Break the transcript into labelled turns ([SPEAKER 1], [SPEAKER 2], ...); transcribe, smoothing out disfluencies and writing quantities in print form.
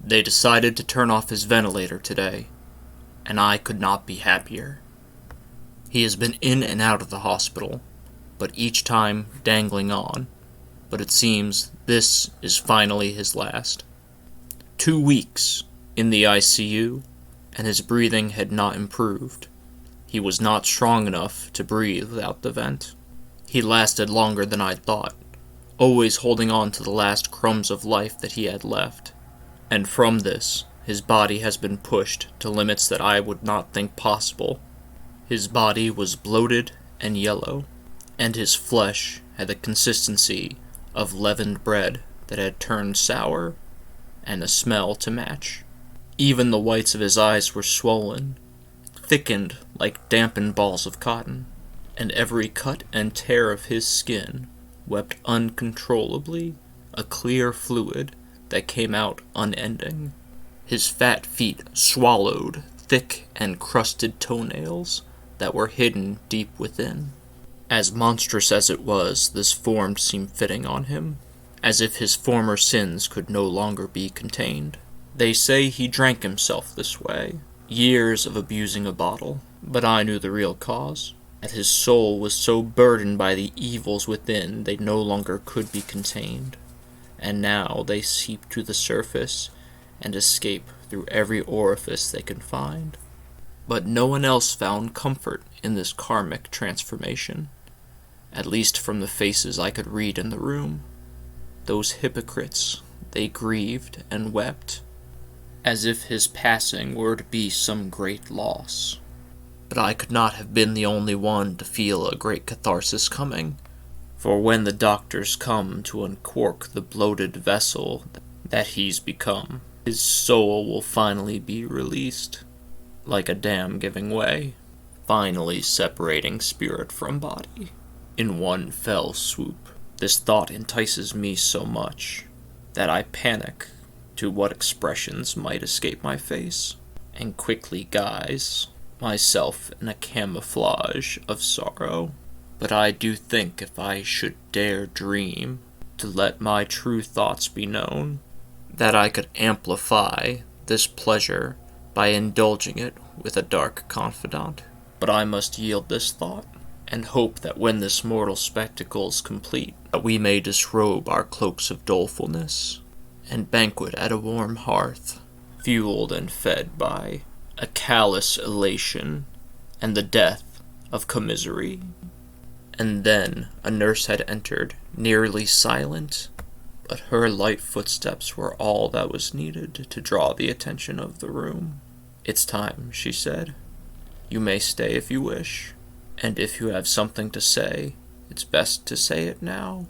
[SPEAKER 1] They decided to turn off his ventilator today, and I could not be happier. He has been in and out of the hospital, but each time dangling on, but it seems this is finally his last. 2 weeks in the ICU, and his breathing had not improved. He was not strong enough to breathe without the vent. He lasted longer than I thought, always holding on to the last crumbs of life that he had left. And from this, his body has been pushed to limits that I would not think possible. His body was bloated and yellow, and his flesh had the consistency of leavened bread that had turned sour, and a smell to match. Even the whites of his eyes were swollen, thickened like dampened balls of cotton, and every cut and tear of his skin wept uncontrollably a clear fluid that came out unending. His fat feet swallowed thick and crusted toenails that were hidden deep within. As monstrous as it was, this form seemed fitting on him, as if his former sins could no longer be contained. They say he drank himself this way, years of abusing a bottle, but I knew the real cause, that his soul was so burdened by the evils within they no longer could be contained, and now they seep to the surface and escape through every orifice they can find. But no one else found comfort in this karmic transformation, at least from the faces I could read in the room. Those hypocrites, they grieved and wept, as if his passing were to be some great loss. But I could not have been the only one to feel a great catharsis coming, for when the doctors come to uncork the bloated vessel that he's become, his soul will finally be released, like a dam giving way, finally separating spirit from body, in one fell swoop. This thought entices me so much that I panic to what expressions might escape my face, and quickly guise myself in a camouflage of sorrow. But I do think if I should dare dream to let my true thoughts be known, that I could amplify this pleasure by indulging it with a dark confidant. But I must yield this thought, and hope that when this mortal spectacle is complete, that we may disrobe our cloaks of dolefulness, and banquet at a warm hearth, fueled and fed by a callous elation and the death of commisery. And then a nurse had entered, nearly silent, but her light footsteps were all that was needed to draw the attention of the room. "It's time," she said. "You may stay if you wish, and if you have something to say, it's best to say it now."